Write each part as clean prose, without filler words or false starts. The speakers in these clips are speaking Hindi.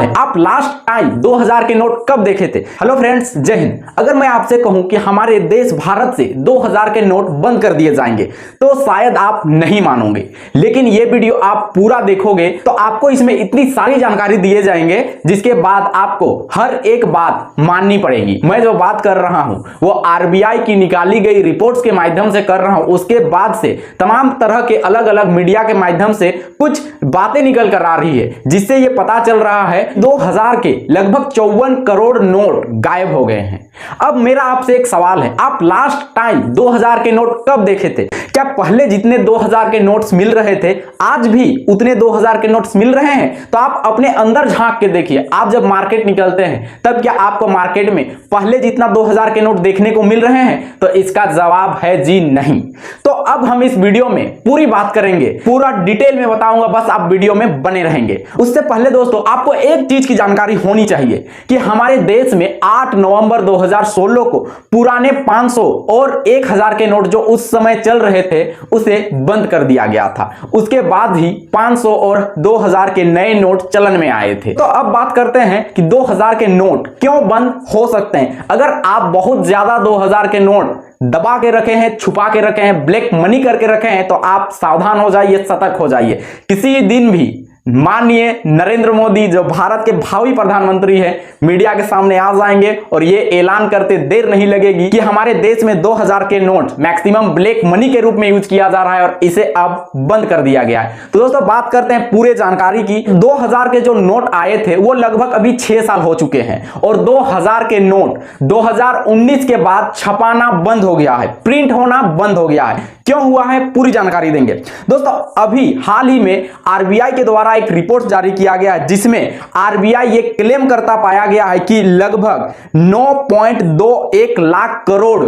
आप लास्ट टाइम 2000 के नोट कब देखे थे? हेलो फ्रेंड्स, जय हिंद। अगर मैं आपसे कहूं कि हमारे देश भारत से 2000 के नोट बंद कर दिए जाएंगे तो शायद आप नहीं मानोगे, लेकिन ये वीडियो आप पूरा देखोगे तो आपको इसमें इतनी सारी जानकारी दिए जाएंगे जिसके बाद आपको हर एक बात माननी पड़ेगी। मैं जो बात कर रहा हूं वो आरबीआई की निकाली गई रिपोर्ट्स के माध्यम से कर रहा हूं, उसके बाद से तमाम तरह के अलग अलग मीडिया के माध्यम से कुछ बातें निकल कर आ रही है जिससे ये पता चल रहा है 2000 के लगभग 54 करोड़ नोट गायब हो गए हैं। अब मेरा आपसे एक सवाल है, आप लास्ट टाइम 2000 के नोट कब देखे थे? क्या पहले जितने 2000 के नोट्स मिल रहे थे आज भी उतने 2000 के नोट्स मिल रहे हैं? तो आप अपने अंदर झांक के देखिए। आप जब मार्केट निकलते हैं तब क्या आपको मार्केट में पहले जितना 2000 के नोट देखने को मिल रहे हैं? तो इसका जवाब है जी नहीं। तो अब हम इस वीडियो में पूरी बात करेंगे, पूरा डिटेल में बताऊंगा, बस आप वीडियो में बने रहेंगे। उससे पहले दोस्तों आपको एक चीज की जानकारी होनी चाहिए कि हमारे देश में 8 नवंबर 2016 को पुराने 500 और 1000 के नोट जो उस समय चल रहे थे उसे बंद कर दिया गया था। उसके बाद ही 500 और 2000 के नए नोट चलन में आए थे। तो अब बात करते हैं कि 2000 के नोट क्यों बंद हो सकते हैं। अगर आप बहुत ज्यादा 2000 के नोट दबा के रखे हैं, छुपा के रखे हैं, ब्लैक मनी करके रखे हैं तो आप सावधान हो जाइए, सतर्क हो जाइए। किसी दिन भी माननीय नरेंद्र मोदी जो भारत के भावी प्रधानमंत्री हैं मीडिया के सामने आ जाएंगे और ये ऐलान करते देर नहीं लगेगी कि हमारे देश में 2000 के नोट मैक्सिमम ब्लैक मनी के रूप में यूज किया जा रहा है और इसे अब बंद कर दिया गया है। तो दोस्तों बात करते हैं पूरे जानकारी की। 2000 के जो नोट आए थे वो लगभग अभी 6 साल हो चुके हैं और 2000 के नोट 2019 के बाद छपाना बंद हो गया है, प्रिंट होना बंद हो गया है। क्यों हुआ है पूरी जानकारी देंगे। दोस्तों अभी हाल ही में आरबीआई के द्वारा एक रिपोर्ट जारी किया गया है जिसमें आरबीआई ये क्लेम करता पाया गया है कि लगभग 9.21 लाख करोड़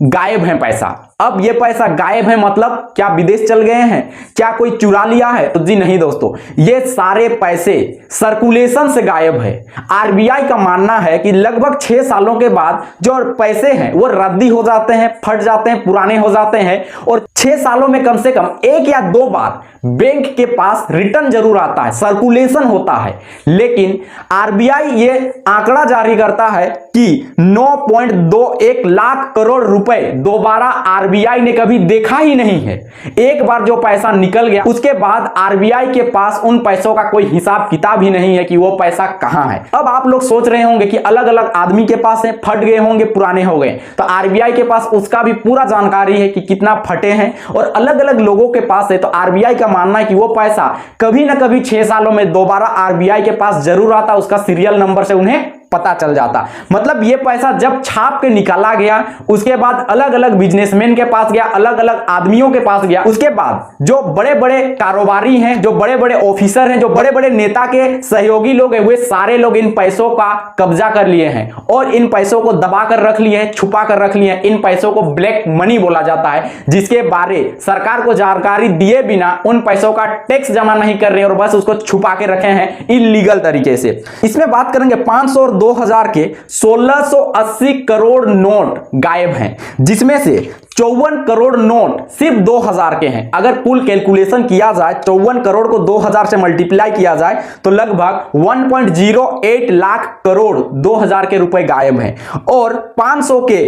गायब है पैसा। अब ये पैसा गायब है मतलब क्या विदेश चल गए हैं, क्या कोई चुरा लिया है? तो जी नहीं दोस्तों, ये सारे पैसे सर्कुलेशन से गायब है। आरबीआई का मानना है कि लगभग 6 सालों के बाद जो पैसे हैं वो रद्दी हो जाते हैं, फट जाते हैं, पुराने हो जाते हैं और 6 सालों में कम से कम 1 या 2 बार बैंक के पास रिटर्न जरूर आता है, सर्कुलेशन होता है। लेकिन आरबीआई ये आंकड़ा जारी करता है कि 9.21 लाख करोड़ रुपए दोबारा आरबीआई ने कभी देखा ही नहीं है। एक बार जो पैसा निकल गया उसके बाद आरबीआई के पास उन पैसों का कोई हिसाब किताब ही नहीं है कि वो पैसा कहां है। अब आप लोग सोच रहे होंगे कि अलग अलग आदमी के पास है, फट गए होंगे, पुराने हो गए, तो आरबीआई के पास उसका भी पूरा जानकारी है कि कितना फटे हैं और अलग अलग लोगों के पास है। तो आरबीआई का मानना है कि वो पैसा कभी ना कभी 6 सालों में दोबारा आरबीआई के पास जरूर आता, उसका सीरियल नंबर से उन्हें पता चल जाता। मतलब ये पैसा जब छाप के निकाला गया उसके बाद अलग अलग बिजनेसमैन के पास गया, अलग अलग आदमियों के पास गया, उसके बाद जो बड़े बड़े कारोबारी हैं, जो बड़े बड़े ऑफिसर हैं, जो बड़े बड़े नेता के सहयोगी लोग हैं, वे सारे लोग इन पैसों का कब्जा कर लिए हैं और इन पैसों को दबा कर रख लिए हैं, छुपा कर रख लिए हैं। इन पैसों को ब्लैक मनी बोला जाता है, जिसके बारे सरकार को जानकारी दिए बिना उन पैसों का टैक्स जमा नहीं कर रहे हैं और बस उसको छुपा के रखे हैं इलीगल तरीके से। इसमें बात करेंगे 500 और 2000 के 1680 करोड़ नोट गायब हैं, जिसमें से 54 करोड़ नोट सिर्फ 2000 के हैं। अगर कुल कैलकुलेशन किया जाए 54 करोड़ को 2000 से मल्टीप्लाई किया जाए तो लगभग 1.08 लाख करोड़ 2000 के रुपए गायब हैं और 500 के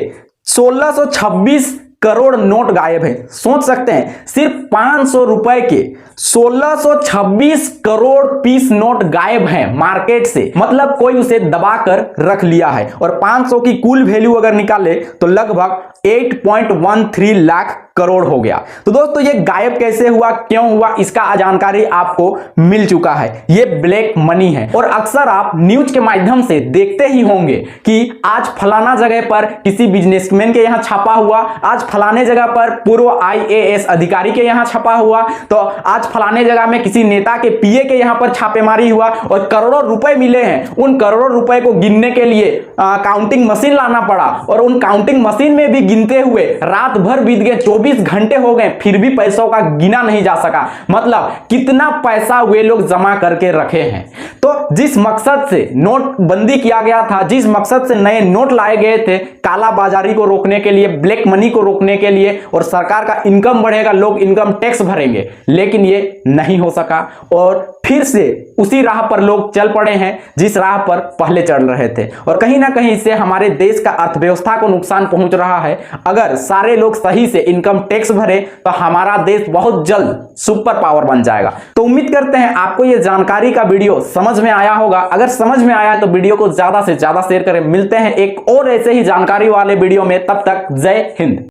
1626 करोड़ नोट गायब है। सोच सकते हैं सिर्फ 500 रुपए के 1626 करोड़ पीस नोट गायब हैं मार्केट से, मतलब कोई उसे दबाकर रख लिया है और 500 की कुल वैल्यू अगर निकाले तो लगभग 8.13 लाख करोड़ हो गया। तो दोस्तों ये गायब कैसे हुआ, क्यों हुआ, इसका जानकारी आपको मिल चुका है। ये ब्लैक मनी है और अक्सर आप न्यूज के माध्यम से देखते ही होंगे कि आज फलाना जगह पर किसी बिजनेसमैन के यहां छापा हुआ, आज फलाने जगह पर पूर्व आईएएस अधिकारी के यहां छापा हुआ, तो आज फलाने जगह में किसी नेता के पीए के यहां पर छापेमारी हुआ और करोड़ों रुपए मिले हैं। उन करोड़ों रुपए को गिनने के लिए काउंटिंग मशीन लाना पड़ा और उन काउंटिंग मशीन में भी गिनते हुए रात भर बीत गए, 24 घंटे हो गए, फिर भी पैसों का गिना नहीं जा सका। मतलब कितना पैसा वे लोग जमा करके रखे हैं। तो जिस मकसद से नोटबंदी किया गया था, जिस मकसद से नए नोट लाए गए थे, काला बाजारी को रोकने के लिए, ब्लैक मनी को रोकने के लिए और सरकार का इनकम बढ़ेगा, लोग इनकम टैक्स भरेंगे, लेकिन ये नहीं हो सका और फिर से उसी राह पर लोग चल पड़े हैं जिस राह पर पहले चल रहे थे, और कहीं ना कहीं इससे हमारे देश का अर्थव्यवस्था को नुकसान पहुंच रहा है। अगर सारे लोग सही से इनकम टैक्स भरे तो हमारा देश बहुत जल्द सुपर पावर बन जाएगा। तो उम्मीद करते हैं आपको यह जानकारी का वीडियो समझ में आया होगा। अगर समझ में आया तो वीडियो को ज्यादा से ज्यादा शेयर करें। मिलते हैं एक और ऐसे ही जानकारी वाले वीडियो में, तब तक जय हिंद।